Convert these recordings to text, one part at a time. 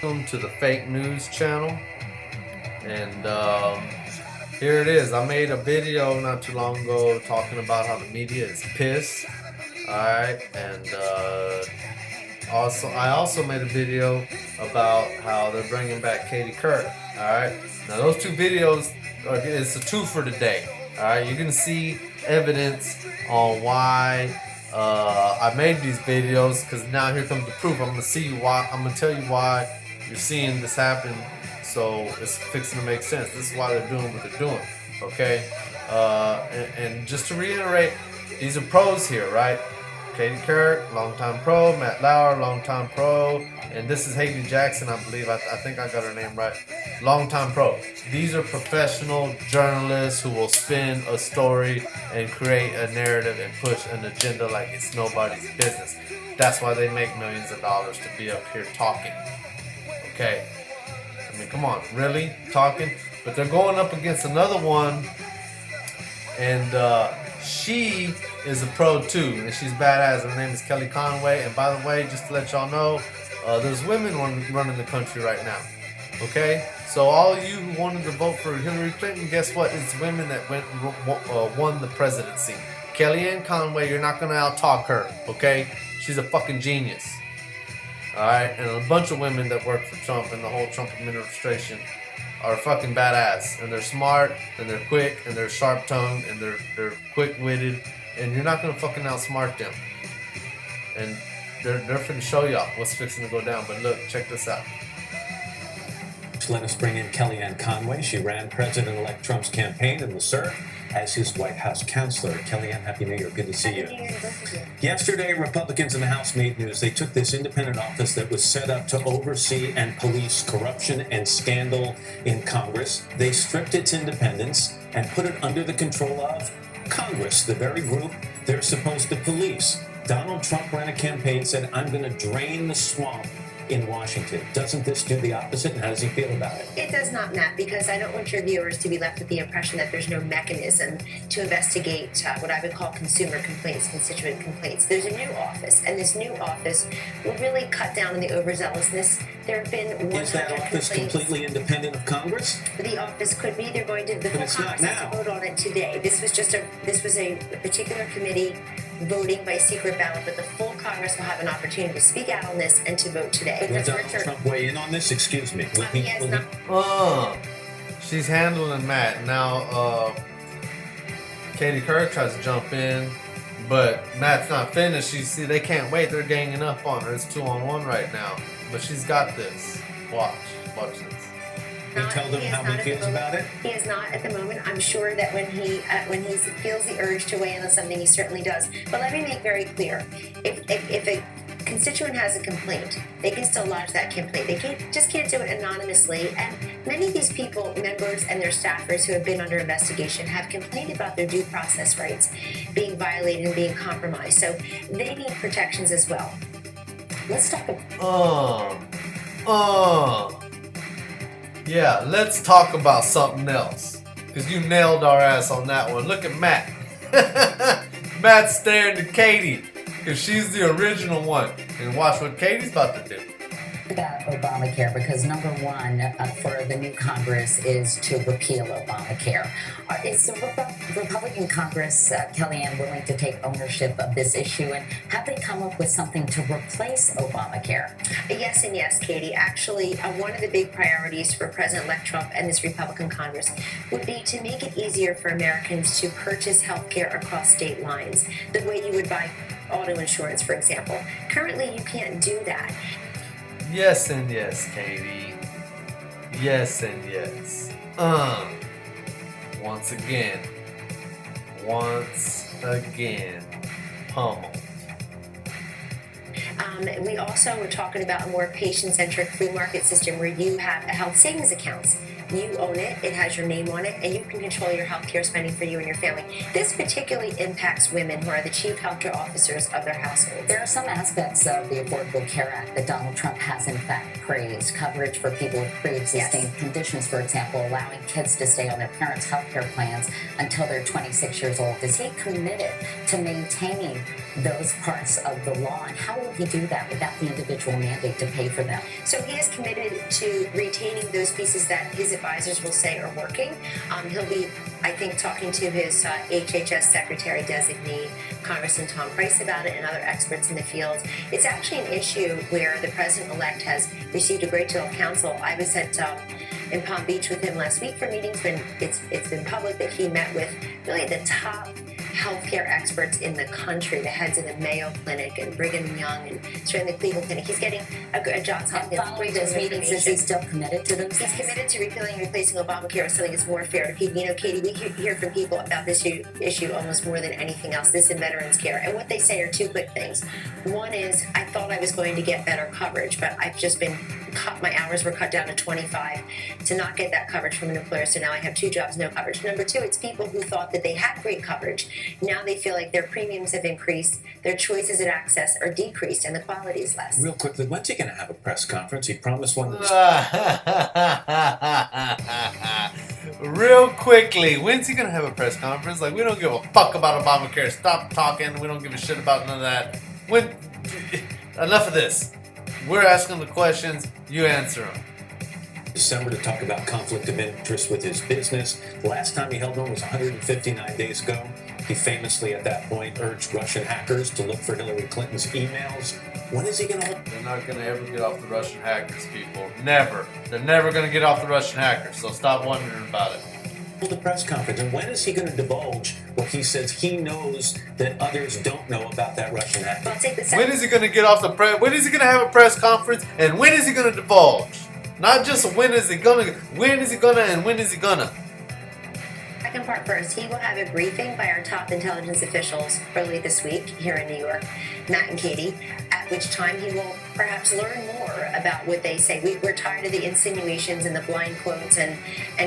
Welcome to the fake news channel, and here it is. I made a video not too long ago talking about how the media is pissed. All right, and I also made a video about how they're bringing back Katie Couric. All right, now those two videos it's a two for today. All right, you're gonna see evidence on why I made these videos, because now here comes the proof. I'm gonna tell you why you're seeing this happen, so it's fixing to make sense. This is why they're doing what they're doing. Okay, and just to reiterate, these are pros here, right? Katie Couric, longtime pro. Matt Lauer, longtime pro. And this is Haley Jackson, I believe. I think I got her name right. Longtime pro. These are professional journalists who will spin a story and create a narrative and push an agenda like it's nobody's business. That's why they make millions of dollars, to be up here talking. Okay? I mean, come on. Really? Talking? But they're going up against another one, and she is a pro too, and she's badass. Her name is Kellyanne Conway. And by the way, just to let y'all know, there's women running the country right now. Okay, so all you who wanted to vote for Hillary Clinton, guess what? It's women that won the presidency. Kellyanne Conway, you're not gonna out-talk her. Okay, she's a fucking genius. All right, and a bunch of women that work for Trump and the whole Trump administration are fucking badass, and they're smart, and they're quick, and they're sharp-tongued, and they're quick-witted, and you're not gonna fucking outsmart them. And they're finna show y'all what's fixing to go down. But look, check this out. Let us bring in Kellyanne Conway. She ran President-elect Trump's campaign and will serve as his White House counselor. Kellyanne, Happy New Year. Good to see you. Yesterday, Republicans in the House made news. They took this independent office that was set up to oversee and police corruption and scandal in Congress. They stripped its independence and put it under the control of Congress, the very group they're supposed to police. Donald Trump ran a campaign, said, I'm going to drain the swamp in Washington. Doesn't this do the opposite, and how does he feel about it? It does not, Matt, because I don't want your viewers to be left with the impression that there's no mechanism to investigate what I would call consumer complaints, constituent complaints. There's a new office, and this new office will really cut down on the overzealousness. There have been 100 Is that office complaints. completely independent of Congress? The office could be. They're going to the But full it's not Congress has to now. vote on it today. This was a particular committee voting by secret ballot, but the full Congress will have an opportunity to speak out on this and to vote today. Will Because Donald Trump weigh in on this? Excuse me. he has not. She's handling Matt now. Katie Couric tries to jump in, but Matt's not finished. You see, they can't wait. They're ganging up on her. It's 2-on-1 right now, but she's got this. Watch this. You tell them how he feels about it? He is not at the moment. I'm sure that when he feels the urge to weigh in on something, he certainly does. But let me make very clear: if a constituent has a complaint, they can still lodge that complaint. They can't do it anonymously. And many of these people, members and their staffers who have been under investigation, have complained about their due process rights being violated and being compromised. So they need protections as well. Let's talk about. Yeah, let's talk about something else. Because you nailed our ass on that one. Look at Matt. Matt's staring to Katie. Because she's the original one. And watch what Katie's about to do. About Obamacare, because number one for the new Congress is to repeal Obamacare. Is the Republican Congress, Kellyanne, willing to take ownership of this issue, and have they come up with something to replace Obamacare? Yes and yes, Katie. Actually, one of the big priorities for President-elect Trump and this Republican Congress would be to make it easier for Americans to purchase health care across state lines, the way you would buy auto insurance, for example. Currently, you can't do that. Yes and yes, Katie. Yes and yes. Once again, pummeled. We also were talking about a more patient-centric free market system where you have health savings accounts. You own it, it has your name on it, and you can control your healthcare spending for you and your family. This particularly impacts women who are the chief healthcare officers of their household. There are some aspects of the Affordable Care Act that Donald Trump has in fact praised. Coverage for people with pre-existing conditions, for example, allowing kids to stay on their parents' health care plans until they're 26 years old. Is he committed to maintaining those parts of the law, and how will he do that without the individual mandate to pay for them? So he is committed to retaining those pieces that his advisors will say are working. He'll be, I think, talking to his HHS Secretary Designee, Congressman Tom Price, about it and other experts in the field. It's actually an issue where the president-elect has received a great deal of counsel. I was at in Palm Beach with him last week for meetings when it's been public that he met with really the top healthcare experts in the country, the heads of the Mayo Clinic and Brigham Young and certainly the Cleveland Clinic. He's getting a Johns Hopkins. Following those meetings, is he still committed to those? He's committed to repealing and replacing Obamacare as something that's more fair to people. You know, Katie, we hear from people about this issue almost more than anything else. This in veterans care, and what they say are two quick things. One is, I thought I was going to get better coverage, but I've just been cut. My hours were cut down to 25 to not get that coverage from an employer. So now I have 2 jobs, no coverage. Number 2, it's people who thought that they had great coverage. Now they feel like their premiums have increased, their choices at access are decreased, and the quality is less. Real quickly, when's he going to have a press conference? He promised one. Real quickly, when's he gonna have a press conference? Like, we don't give a fuck about Obamacare. Stop talking. We don't give a shit about none of that. When? Enough of this. We're asking the questions. You answer them. December to talk about conflict of interest with his business. The last time he held one was 159 days ago. He famously, at that point, urged Russian hackers to look for Hillary Clinton's emails. When is he going to... They're not going to ever get off the Russian hackers, people. Never. They're never going to get off the Russian hackers, so stop wondering about it. hold a press conference? And when is he going to divulge what he says he knows that others don't know about that Russian hack? I'll take the When is he going to get off the press? When is he going to have a press conference? And when is he going to divulge? Not just when is he going to, and when is he going to? second part first. He will have a briefing by our top intelligence officials early this week here in New York, Matt and Katie, at which time he will perhaps learn more about what they say. We're tired of the insinuations and the blind quotes and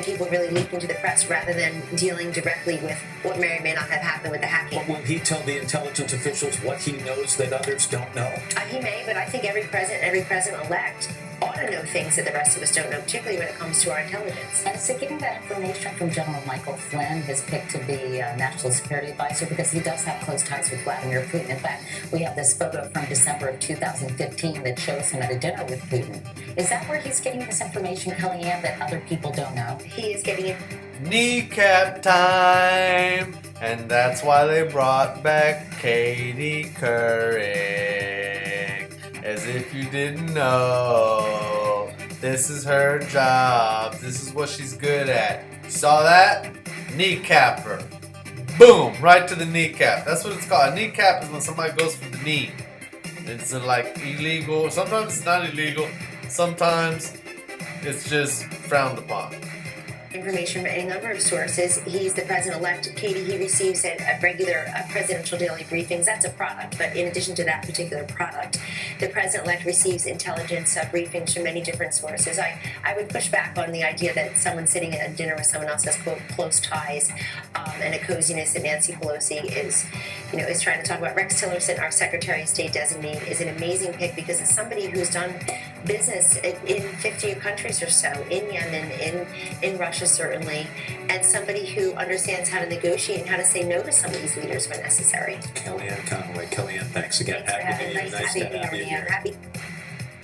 people really leaking to the press rather than dealing directly with what may or may not have happened with the hacking. But will he tell the intelligence officials what he knows that others don't know? He may, but I think every president-elect ought to know things that the rest of us don't know, particularly when it comes to our intelligence. And so getting that information from General Michael Flynn, his pick to be National Security Advisor, because he does have close ties with Vladimir Putin. In fact, we have this photo from December of 2015 that shows him at a dinner with Putin. Is that where he's getting this information, Kellyanne, that other people don't know? He is getting it. Kneecap time! And that's why they brought back Katie Couric. As if you didn't know. This is her job. This is what she's good at. Saw that? Kneecap her. Boom! Right to the kneecap. That's what it's called. A kneecap is when somebody goes for the knee. It's like illegal. Sometimes it's not illegal. Sometimes it's just frowned upon. Information from any number of sources. He's the president-elect. Katie, he receives at regular presidential daily briefings. That's a product, but in addition to that particular product, the president-elect receives intelligence briefings from many different sources. I would push back on the idea that someone sitting at a dinner with someone else has, quote, close ties and a coziness that Nancy Pelosi is trying to talk about. Rex Tillerson, our Secretary of State designee, is an amazing pick because it's somebody who's done business in 50 countries or so, in Yemen, in Russia certainly, and somebody who understands how to negotiate and how to say no to some of these leaders when necessary. Kellyanne Conway. Kellyanne, thanks again. Thanks Happy New Year. nice to have you here.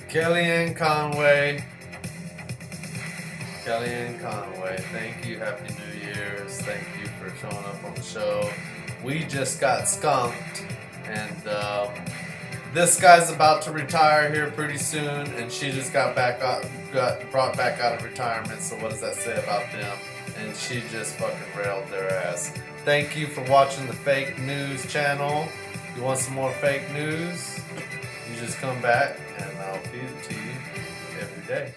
Kellyanne Conway. Kellyanne Conway. Thank you. Happy New Year's. Thank you for showing up on the show. We just got skunked, and this guy's about to retire here pretty soon, and she just got brought back out of retirement. So what does that say about them? And she just fucking railed their ass. Thank you for watching the Fake News channel. You want some more fake news? You just come back and I'll feed it to you every day.